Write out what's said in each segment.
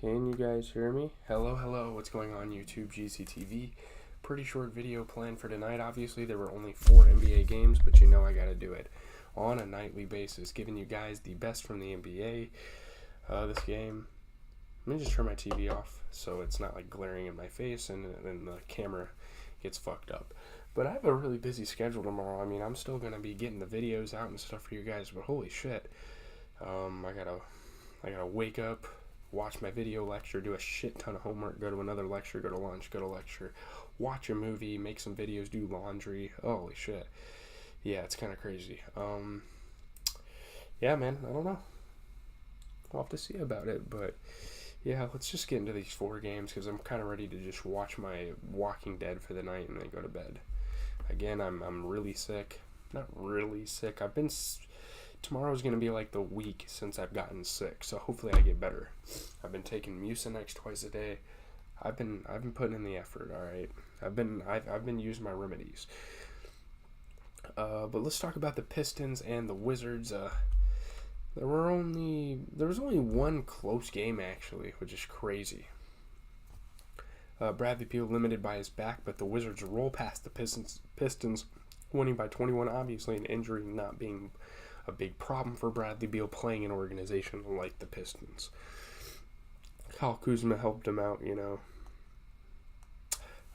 Can you guys hear me? Hello, what's going on YouTube, GCTV? Pretty short video planned for tonight. Obviously, there were only 4 NBA games, but you know I gotta do it on a nightly basis, giving you guys the best from the NBA. This game, let me just turn my TV off so it's not like glaring in my face and then the camera gets fucked up. But I have a really busy schedule tomorrow. I mean, I'm still gonna be getting the videos out and stuff for you guys, but holy shit. I gotta wake up, watch my video lecture, do a shit ton of homework, go to another lecture, go to lunch, go to lecture, watch a movie, make some videos, do laundry. Holy shit. Yeah, it's kind of crazy. Yeah, man, I don't know. I'll have to see about it, but yeah, let's just get into these 4 games because I'm kind of ready to just watch my Walking Dead for the night and then go to bed. Again, I'm really sick. Not really sick. Tomorrow's going to be like the week since I've gotten sick, so hopefully I get better. I've been taking Mucinex twice a day. I've been putting in the effort, all right? I've been using my remedies. But let's talk about the Pistons and the Wizards. There was only one close game actually, which is crazy. Bradley Beal limited by his back, but the Wizards roll past the Pistons, winning by 21. Obviously, an injury not being a big problem for Bradley Beal playing an organization like the Pistons. Kyle Kuzma helped him out, you know.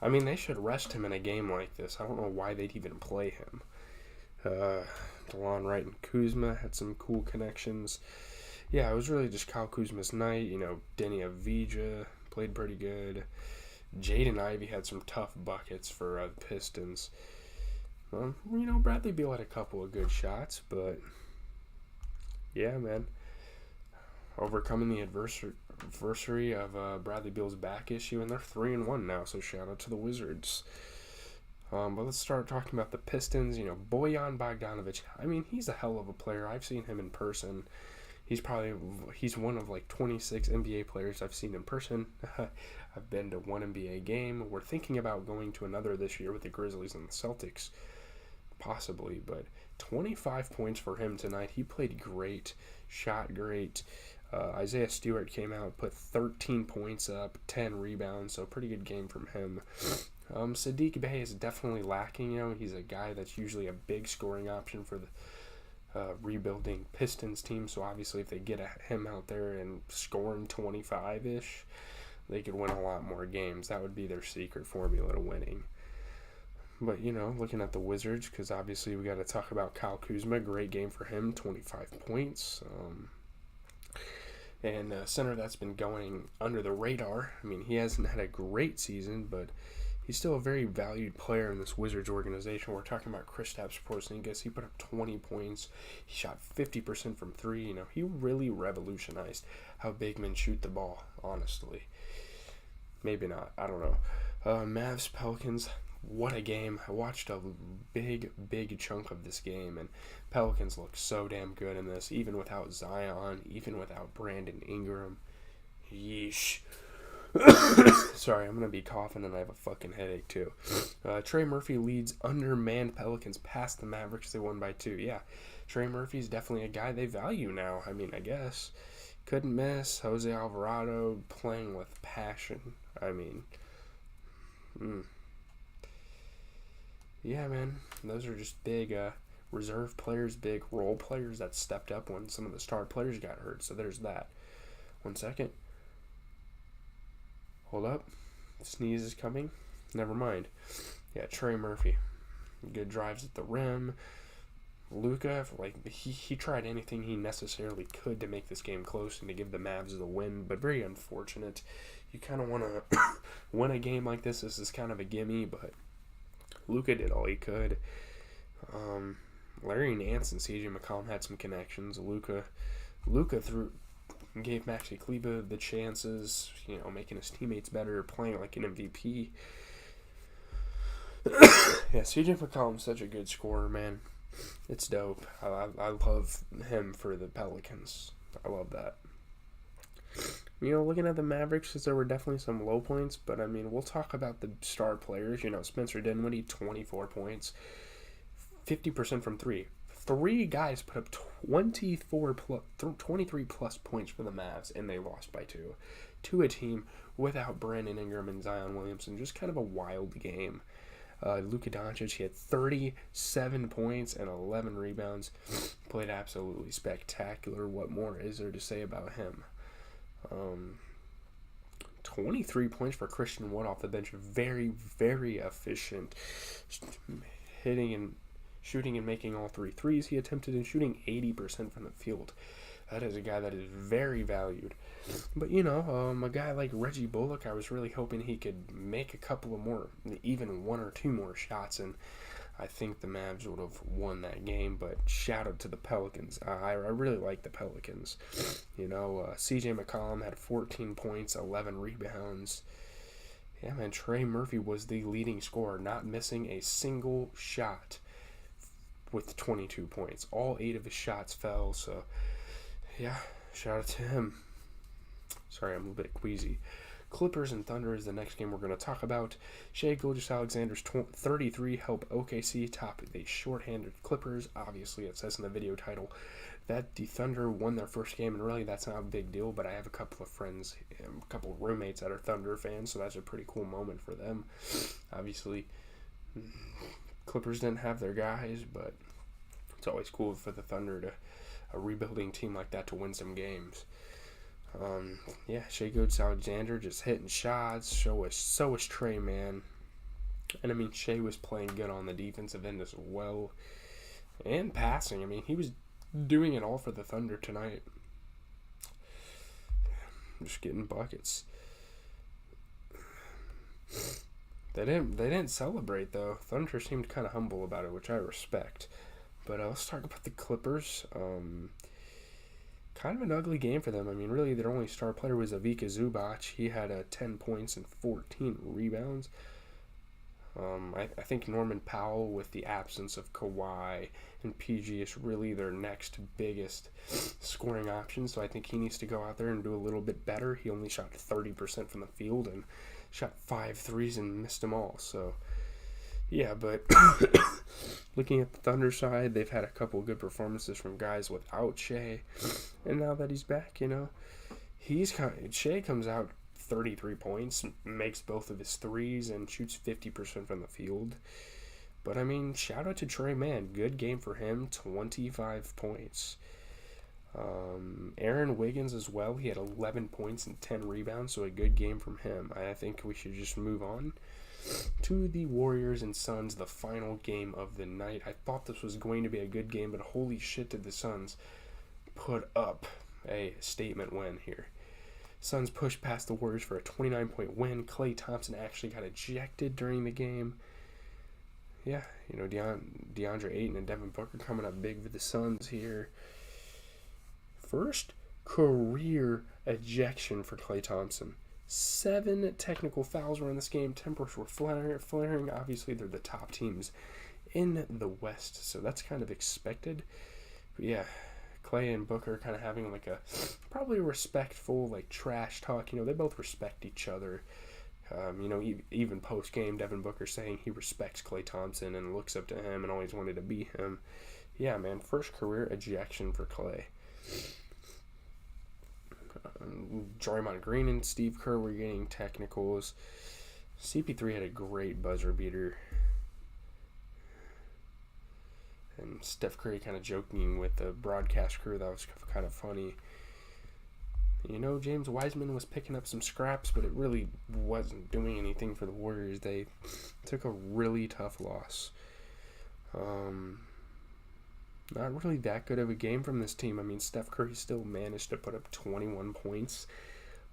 I mean, they should rest him in a game like this. I don't know why they'd even play him. DeLon Wright and Kuzma had some cool connections. Yeah, it was really just Kyle Kuzma's night. You know, Denny Avdija played pretty good. Jaden Ivey had some tough buckets for the Pistons. You know, Bradley Beal had a couple of good shots, but yeah, man. Overcoming the adversary of Bradley Beal's back issue, and they're 3-1 now, so shout out to the Wizards. But let's start talking about the Pistons. You know, Bojan Bogdanovic. I mean, he's a hell of a player. I've seen him in person. He's one of like 26 NBA players I've seen in person. I've been to one NBA game. We're thinking about going to another this year with the Grizzlies and the Celtics, possibly. But 25 points for him tonight. He played great, shot great. Isaiah Stewart came out, put 13 points up, 10 rebounds, so pretty good game from him. Saddiq Bey is definitely lacking. You know, he's a guy that's usually a big scoring option for the rebuilding Pistons team. So obviously, if they get him out there and scoring 25-ish, they could win a lot more games. That would be their secret formula to winning. But, you know, looking at the Wizards, because obviously we got to talk about Kyle Kuzma. Great game for him, 25 points. And center that's been going under the radar. I mean, he hasn't had a great season, but he's still a very valued player in this Wizards organization. We're talking about Kristaps Porzingis. He put up 20 points. He shot 50% from 3. You know, he really revolutionized how big men shoot the ball, honestly. Maybe not. I don't know. Mavs, Pelicans. What a game. I watched a big chunk of this game, and Pelicans look so damn good in this, even without Zion, even without Brandon Ingram. Yeesh. Sorry, I'm going to be coughing and I have a fucking headache too. Trey Murphy leads undermanned Pelicans past the Mavericks. They won by 2. Yeah, Trey Murphy's definitely a guy they value now. I mean, I guess. Couldn't miss. Jose Alvarado playing with passion. I mean, yeah, man. Those are just big reserve players, big role players that stepped up when some of the star players got hurt. So there's that. 1 second. Hold up. Sneeze is coming. Never mind. Yeah, Trey Murphy. Good drives at the rim. Luka, like he tried anything he necessarily could to make this game close and to give the Mavs the win, but very unfortunate. You kind of want to win a game like this. This is kind of a gimme, but Luka did all he could. Larry Nance and CJ McCollum had some connections. Luka gave Maxi Kleber the chances, you know, making his teammates better, playing like an MVP. Yeah, CJ McCollum's such a good scorer, man. It's dope. I love him for the Pelicans. I love that. You know, looking at the Mavericks, there were definitely some low points, but I mean, we'll talk about the star players. You know, Spencer Dinwiddie, 24 points, 50% from 3. three guys put up 23 plus points for the Mavs, and they lost by 2 to a team without Brandon Ingram and Zion Williamson. Just kind of a wild game. Luka Doncic, he had 37 points and 11 rebounds. Played absolutely spectacular. What more is there to say about him? 23 points for Christian Wood off the bench. Very, very efficient. Hitting and shooting and making all 3 threes he attempted, and shooting 80% from the field. That is a guy that is very valued. But, a guy like Reggie Bullock, I was really hoping he could make a couple of more, even 1 or 2 more shots, and I think the Mavs would have won that game. But shout out to the Pelicans. I really like the Pelicans. CJ McCollum had 14 points, 11 rebounds. Yeah, man, Trey Murphy was the leading scorer, not missing a single shot with 22 points. All 8 of his shots fell, so yeah, shout out to him. Sorry, I'm a bit queasy. Clippers and Thunder is the next game we're going to talk about. Shai Gilgeous-Alexander's 33 help OKC top the shorthanded Clippers. Obviously, it says in the video title that the Thunder won their first game, and really that's not a big deal, but I have a couple of friends, a couple of roommates that are Thunder fans, so that's a pretty cool moment for them. Obviously, Clippers didn't have their guys, but it's always cool for the Thunder to a rebuilding team like that to win some games. Shai Gilgeous-Alexander just hitting shots. So was Trey, man. And I mean, Shai was playing good on the defensive end as well, and passing. I mean, he was doing it all for the Thunder tonight. Just getting buckets. They didn't celebrate though. Thunder seemed kind of humble about it, which I respect. But let's talk about the Clippers. Kind of an ugly game for them. I mean, really, their only star player was Ivica Zubac. He had 10 points and 14 rebounds. I think Norman Powell, with the absence of Kawhi and PG, is really their next biggest scoring option. So I think he needs to go out there and do a little bit better. He only shot 30% from the field and shot 5 threes and missed them all. So, yeah, but looking at the Thunder side, they've had a couple of good performances from guys without Shai. And now that he's back, Shai comes out 33 points, makes both of his threes, and shoots 50% from the field. But, I mean, shout out to Trey, man. Good game for him, 25 points. Aaron Wiggins as well. He had 11 points and 10 rebounds, so a good game from him. I think we should just move on to the Warriors and Suns, the final game of the night. I thought this was going to be a good game, but holy shit did the Suns put up a statement win here. Suns pushed past the Warriors for a 29-point win. Klay Thompson actually got ejected during the game. Yeah, DeAndre Ayton and Devin Booker coming up big for the Suns here. First career ejection for Klay Thompson. 7 technical fouls were in this game. Tempers were flaring. Obviously, they're the top teams in the West, so that's kind of expected. But yeah, Klay and Booker kind of having like a probably respectful trash talk. They both respect each other. Even post game, Devin Booker saying he respects Klay Thompson and looks up to him and always wanted to be him. Yeah, man, first career ejection for Klay. Draymond Green and Steve Kerr were getting technicals. CP3 had a great buzzer beater. And Steph Curry kind of joking with the broadcast crew. That was kind of funny. James Wiseman was picking up some scraps, but it really wasn't doing anything for the Warriors. They took a really tough loss. Not really that good of a game from this team. I mean, Steph Curry still managed to put up 21 points.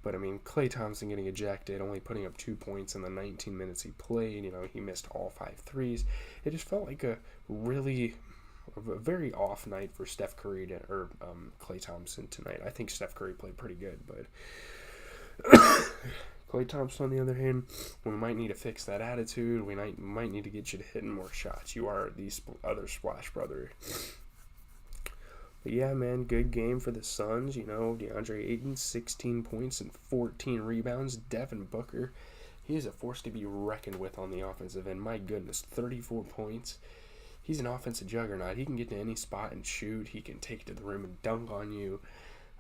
But, I mean, Klay Thompson getting ejected, only putting up 2 points in the 19 minutes he played. He missed all 5 threes. It just felt like a very off night for Steph Curry or Klay Thompson tonight. I think Steph Curry played pretty good, but Klay Thompson, on the other hand, we might need to fix that attitude. We might need to get you to hitting more shots. You are the other Splash Brother. But yeah, man, good game for the Suns. DeAndre Ayton, 16 points and 14 rebounds. Devin Booker, he is a force to be reckoned with on the offensive end. My goodness, 34 points, He's an offensive juggernaut. He can get to any spot and shoot. He can take it to the rim and dunk on you.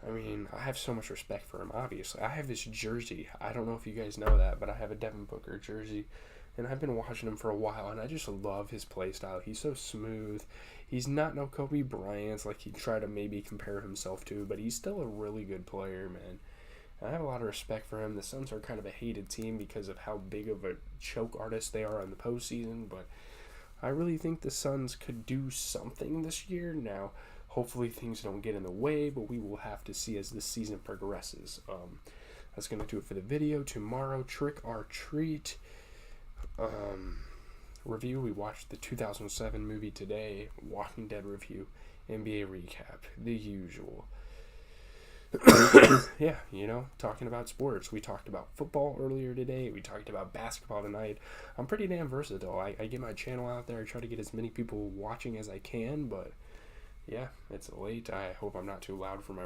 I mean, I have so much respect for him, obviously. I have his jersey. I don't know if you guys know that, but I have a Devin Booker jersey. And I've been watching him for a while, and I just love his play style. He's so smooth. He's not no Kobe Bryant like he'd try to maybe compare himself to, but he's still a really good player, man. I have a lot of respect for him. The Suns are kind of a hated team because of how big of a choke artist they are in the postseason, but I really think the Suns could do something this year. Now, hopefully things don't get in the way, but we will have to see as this season progresses. That's going to do it for the video. Tomorrow, Trick or Treat review. We watched the 2007 movie today, Walking Dead review, NBA recap, the usual. Yeah, talking about sports. We talked about football earlier today. We talked about basketball tonight. I'm pretty damn versatile. I get my channel out there. I try to get as many people watching as I can, but yeah, it's late. I hope I'm not too loud for my